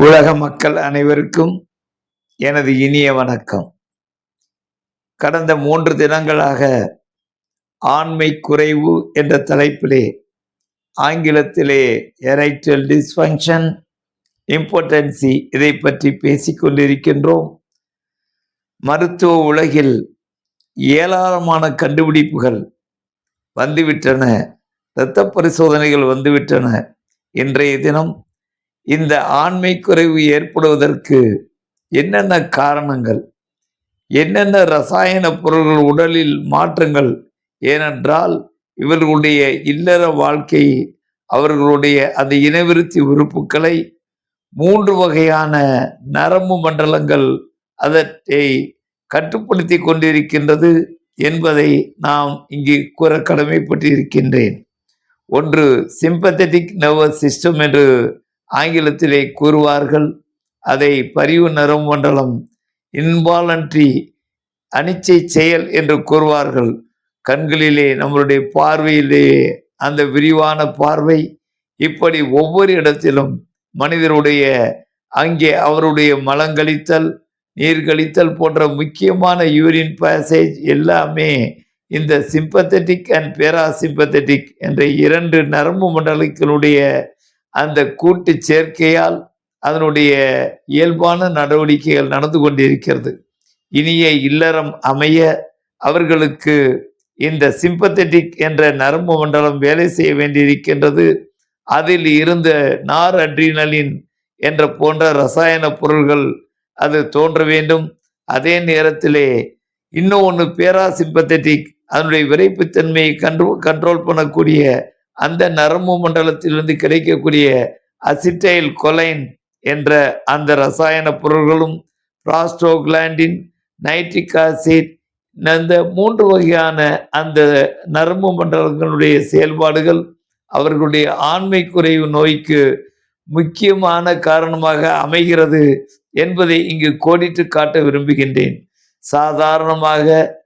உலக மக்கள் அனைவருக்கும் எனது இனிய வணக்கம். கடந்த 3 தினங்களாக ஆண்மை குறைவு என்ற தலைப்பிலே ஆங்கிலத்திலே எரைக்டல் டிஸ்ஃபங்க்ஷன், இம்பார்ட்டன்சி இதை பற்றி பேசிக் கொண்டிருக்கின்றோம். மருத்துவ உலகில் ஏராளமான கண்டுபிடிப்புகள் வந்துவிட்டன, இரத்த பரிசோதனைகள் வந்துவிட்டன. இன்றைய தினம் இந்த ஆண்மை குறைவு ஏற்படுவதற்கு என்னென்ன காரணங்கள், என்னென்ன ரசாயன பொருள்கள் உடலில் மாற்றங்கள், ஏனென்றால் இவர்களுடைய இல்லற வாழ்க்கை, அவர்களுடைய அந்த இனவிருத்தி உறுப்புகளை 3 வகையான நரம்பு மண்டலங்கள் அதை கட்டுப்படுத்தி கொண்டிருக்கின்றது என்பதை நாம் இங்கு கூற கடமைப்பட்டிருக்கின்றேன். ஒன்று சிம்பத்தட்டிக் நர்வஸ் சிஸ்டம் என்று ஆங்கிலத்திலே கூறுவார்கள். அதை பரிவு நரம்பு மண்டலம், இன்வாலன்ட்ரி அனிச்சை செயல் என்று கூறுவார்கள். கண்களிலே, நம்மளுடைய பார்வையிலே அந்த விரிவான பார்வை, இப்படி ஒவ்வொரு இடத்திலும் மனிதருடைய அங்கே அவருடைய மலங்கழித்தல், நீர்கழித்தல் போன்ற முக்கியமான யூரின் பேசேஜ் எல்லாமே இந்த சிம்பத்தட்டிக் அண்ட் பேராசிம்பத்தட்டிக் என்ற 2 நரம்பு மண்டலங்களுடைய அந்த கூட்டு சேர்க்கையால் அதனுடைய இயல்பான நடவடிக்கைகள் நடந்து கொண்டிருக்கிறது. இனிய இல்லறம் அமைய அவர்களுக்கு இந்த சிம்பத்தட்டிக் என்ற நரம்பு மண்டலம் வேலை செய்ய வேண்டியிருக்கின்றது. அதில் இருந்த நார் அட்ரினலின் என்ற போன்ற ரசாயன பொருள்கள் அது தோன்ற வேண்டும். அதே நேரத்திலே இன்னும் ஒன்று பேராசிம்பத்தட்டிக், அதனுடைய விரைப்புத்தன்மையை கண்ட்ரோல் பண்ணக்கூடிய அந்த நரம்பு மண்டலத்திலிருந்து கிடைக்கக்கூடிய அசிட்டைல் கொலைன் என்ற அந்த ரசாயன பொருள்களும், பிராஸ்டோகிளாண்டின், நைட்ரிக் ஆசிட், இந்த 3 வகையான அந்த நரம்பு மண்டலங்களுடைய செயல்பாடுகள் அவர்களுடைய ஆண்மை குறைவு நோய்க்கு முக்கியமான காரணமாக அமைகிறது என்பதை இங்கு கோடிட்டு காட்ட விரும்புகின்றேன். சாதாரணமாக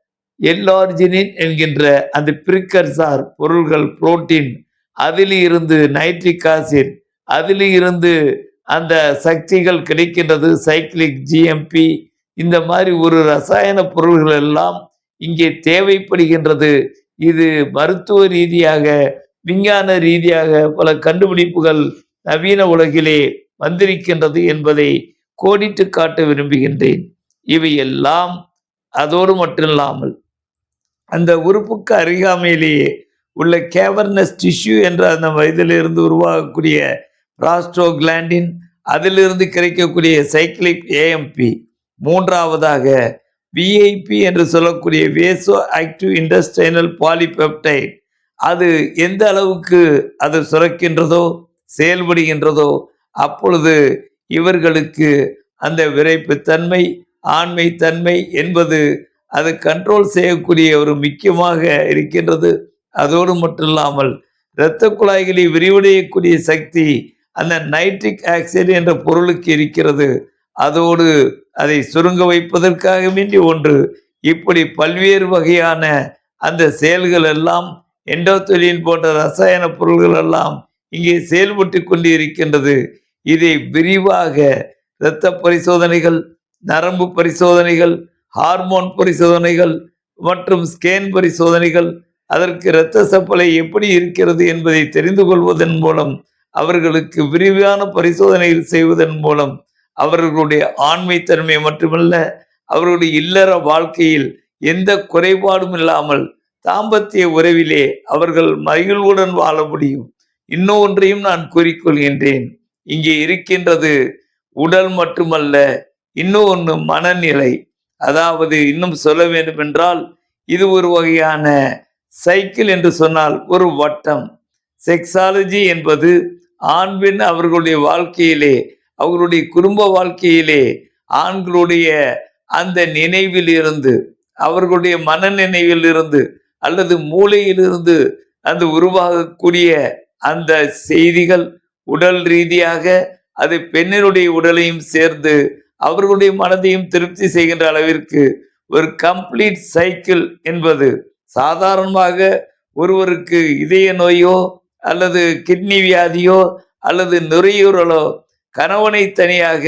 எல்ஆர்ஜினின் என்கின்ற அந்த பிரிக்கர்சார் பொருள்கள், புரோட்டீன், அதில் இருந்து நைட்ரிக் ஆசிட், அதில் இருந்து அந்த சக்திகள் கிடைக்கின்றது. சைக்ளிக் ஜிஎம்பி, இந்த மாதிரி ஒரு ரசாயன பொருள்கள் எல்லாம் இங்கே தேவைப்படுகின்றது. இது மருத்துவ ரீதியாக, விஞ்ஞான ரீதியாக பல கண்டுபிடிப்புகள் நவீன உலகிலே வந்திருக்கின்றது என்பதை கோடிட்டு காட்ட விரும்புகின்றேன். இவையெல்லாம் அதோடு மட்டுமில்லாமல் அந்த உறுப்புக்கு அருகாமையிலேயே உள்ள கேவர்னஸ் டிஷ்யூ என்ற அந்த இதிலிருந்து உருவாகக்கூடிய பிராஸ்டோகிளாண்டின், அதிலிருந்து கிடைக்கக்கூடிய சைக்ளிக் ஏஎம்பி, மூன்றாவதாக விஐபி என்று சொல்லக்கூடிய வேசோ ஆக்டிவ் இன்டஸ்டைனல் பாலிபெப்டைட், அது எந்த அளவுக்கு அது சுரக்கின்றதோ, செயல்படுகின்றதோ, அப்பொழுது இவர்களுக்கு அந்த விரைப்புத்தன்மை, ஆண்மை தன்மை என்பது அது கண்ட்ரோல் செய்யக்கூடிய ஒரு முக்கியமாக இருக்கின்றது. அதோடு மட்டுமில்லாமல் இரத்த குழாய்களை விரிவடையக்கூடிய சக்தி அந்த நைட்ரிக் ஆக்சைடு என்ற பொருளுக்கு இருக்கிறது. அதோடு அதை சுருங்க வைப்பதற்காக வேண்டி ஒன்று. இப்படி பல்வேறு வகையான அந்த செயல்கள் எல்லாம், எண்டோத்தொலின் போன்ற ரசாயன பொருள்கள் எல்லாம் இங்கே செயல்பட்டு கொண்டு இருக்கின்றது. இதை விரிவாக இரத்த பரிசோதனைகள், நரம்பு பரிசோதனைகள், ஹார்மோன் பரிசோதனைகள் மற்றும் ஸ்கேன் பரிசோதனைகள், அதற்கு இரத்த சப்பளை எப்படி இருக்கிறது என்பதை தெரிந்து கொள்வதன் மூலம், அவர்களுக்கு விரிவான பரிசோதனைகள் செய்வதன் மூலம் அவர்களுடைய ஆண்மைத்தன்மை மட்டுமல்ல, அவர்களுடைய இல்லற வாழ்க்கையில் எந்த குறைபாடும் இல்லாமல் தாம்பத்திய உறவிலே அவர்கள் மகிழ்வுடன் வாழ முடியும். இன்னொன்றையும் நான் கூறிக்கொள்கின்றேன். இங்கே இருக்கின்றது உடல் மட்டுமல்ல, இன்னொன்று மனநிலை. அதாவது இன்னும் சொல்ல வேண்டும் என்றால், இது ஒரு வகையான சைக்கிள் என்று சொன்னால் ஒரு வட்டம். செக்ஸாலஜி என்பது ஆண் பெண் அவர்களுடைய வாழ்க்கையிலே, அவர்களுடைய குடும்ப வாழ்க்கையிலே ஆண்களுடைய அந்த நினைவில் இருந்து, அவர்களுடைய மன நினைவில் இருந்து அல்லது மூளையிலிருந்து அந்த உருவாகக்கூடிய அந்த செய்திகள் உடல் ரீதியாக அது பெண்ணினுடைய உடலையும் சேர்ந்து அவர்களுடைய மனதையும் திருப்தி செய்கின்ற அளவிற்கு ஒரு கம்ப்ளீட் சைக்கிள் என்பது, சாதாரணமாக ஒருவருக்கு இதய நோயோ அல்லது கிட்னி வியாதியோ அல்லது நுரையீரலோ கணவனை தனியாக,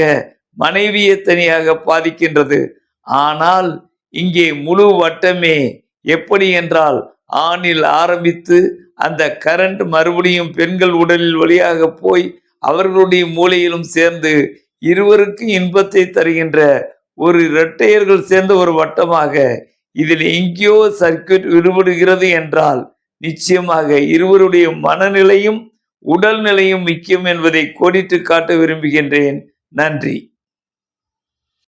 மனைவியை தனியாக பாதிக்கின்றது. ஆனால் இங்கே முழு வட்டமே எப்படி என்றால், ஆணில் ஆரம்பித்து அந்த கரண்ட் மறுபடியும் பெண்கள் உடலில் வழியாக போய் அவர்களுடைய மூளையிலும் சேர்ந்து இருவருக்கும் இன்பத்தை தருகின்ற ஒரு இரட்டையர்கள் சேர்ந்த ஒரு வட்டமாக இதில் எங்கேயோ சர்க்கியூட் விடுபடுகிறது என்றால் நிச்சயமாக இருவருடைய மனநிலையும் உடல்நிலையும் முக்கியம் என்பதை கோடிட்டு காட்ட விரும்புகின்றேன். நன்றி.